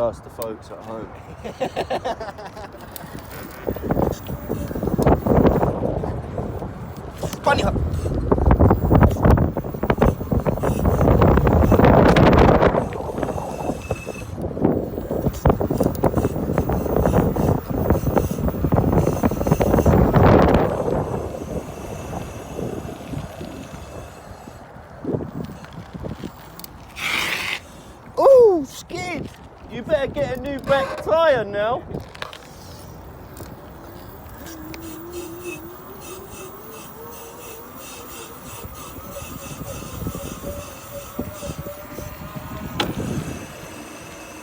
ask the folks at home. Bunny hop. Oh, skid! You better get a new back tyre now.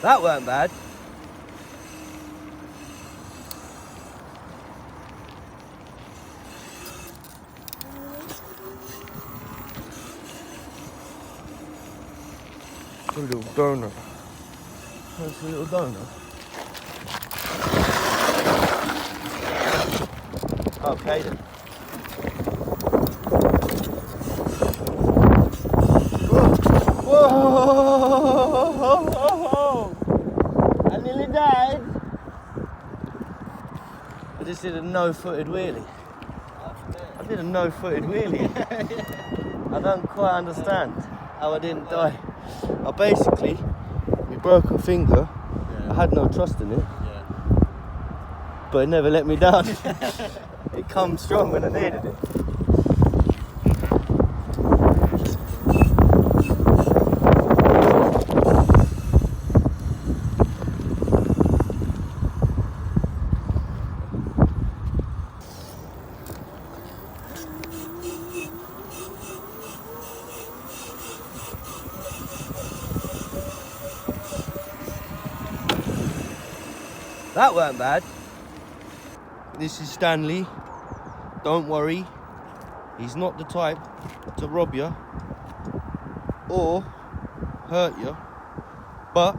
That weren't bad. It's a little donut. That's a little donut. Okay then. Whoa! I nearly died. I just did a no-footed wheelie. I did a no-footed wheelie. I don't quite understand how I didn't die. I basically, we broke a finger. I had no trust in it. But it never let me down. It comes strong when I needed it. That weren't bad. This is Stanley. Don't worry. He's not the type to rob you or hurt you, but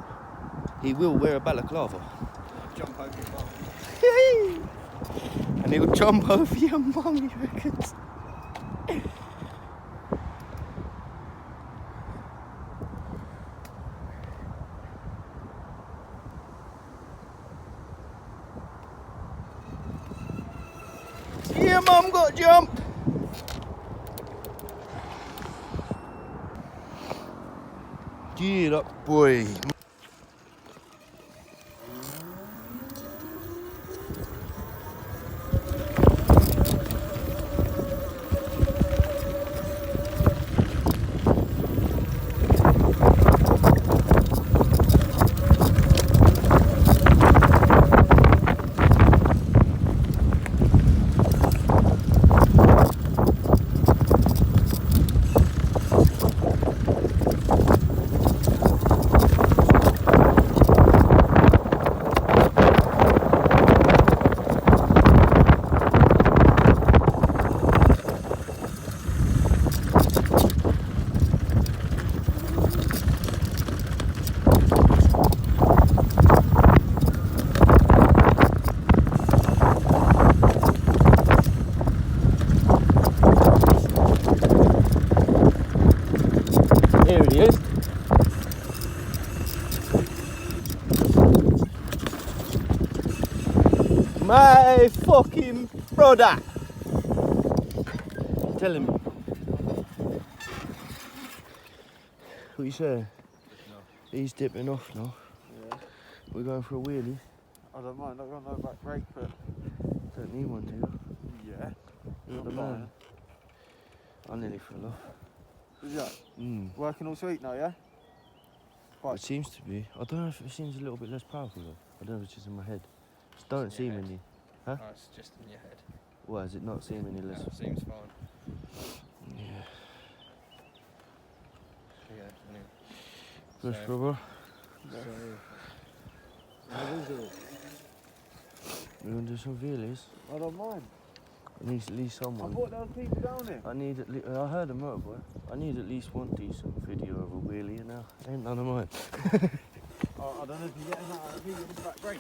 he will wear a balaclava. Jump over your mum. And he'll jump over your mum, he reckons. Yeah, mum got jumped. Get up, boy. Here he is. My fucking brother. Tell him. What you saying? He's dipping off now. Yeah. We're going for a wheelie. I don't mind, I've got no back brake, but Don't need one, do you? yeah. You're the I'm man. fine. I nearly fell off. Is that working all sweet now, yeah? It seems to be. I don't know if it seems a little bit less powerful though. I don't know if it's just in my head. It don't It's in your seem head. any. Huh? Oh, it's just in your head. Why does it not seem any less? No, it seems fine. Yeah. Yeah, anyway. Yes, So- brother. What is it? We're gonna do some wheelies. I don't mind. I need at least I someone. thought there was people down here. I need at least. I heard a motorboy. I need at least one decent video of a wheelie now. Ain't none of mine. Oh, I don't know if you're getting that out of here with the back brake.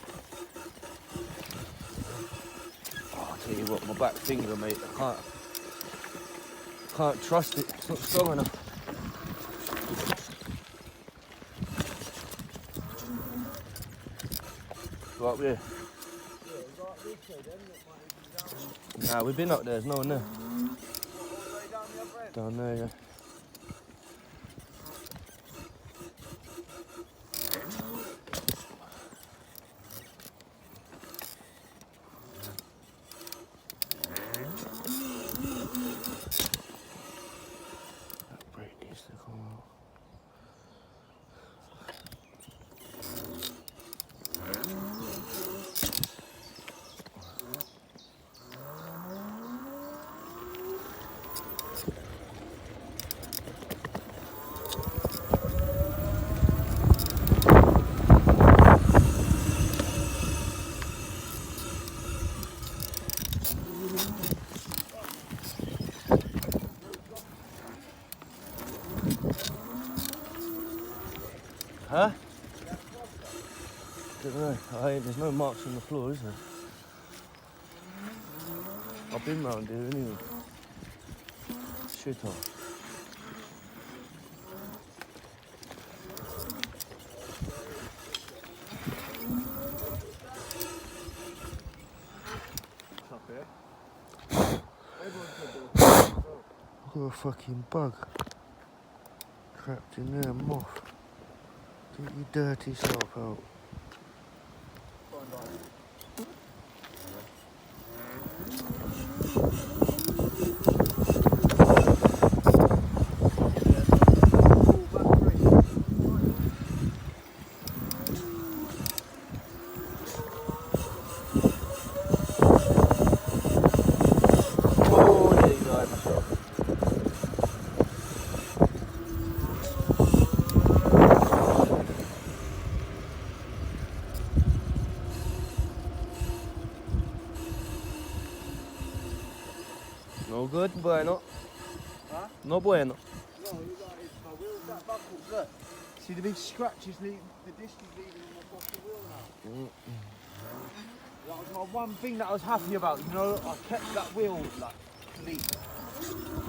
Oh, I'll tell you what, my back finger, mate. I can't trust it. It's not strong enough. Go up here. Nah, we've been up there. There's no one there. Down there, yeah. That brake needs to come out. Huh? Don't know. There's no marks on the floor, is there? I've been round here anyway. Shit hole. Look at a fucking bug. Trapped in there, moth. Get your dirty self out. Oh, there you go. No good, bueno. Huh? No bueno. No, look at it, my wheel's that buckled, look. See the big scratches leaving, the disc is leaving on the fucking wheel now. That was my one thing that I was happy about, you know, I kept that wheel like clean.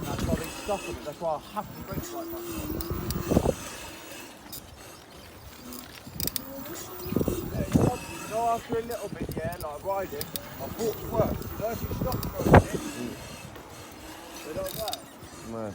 That's why they stuck on it, that's why I happily race like that. Yeah, it's lovely. You know, after a little bit, yeah, like riding, I thought it worked. You know, if you stop for a minute, they don't work. Mad.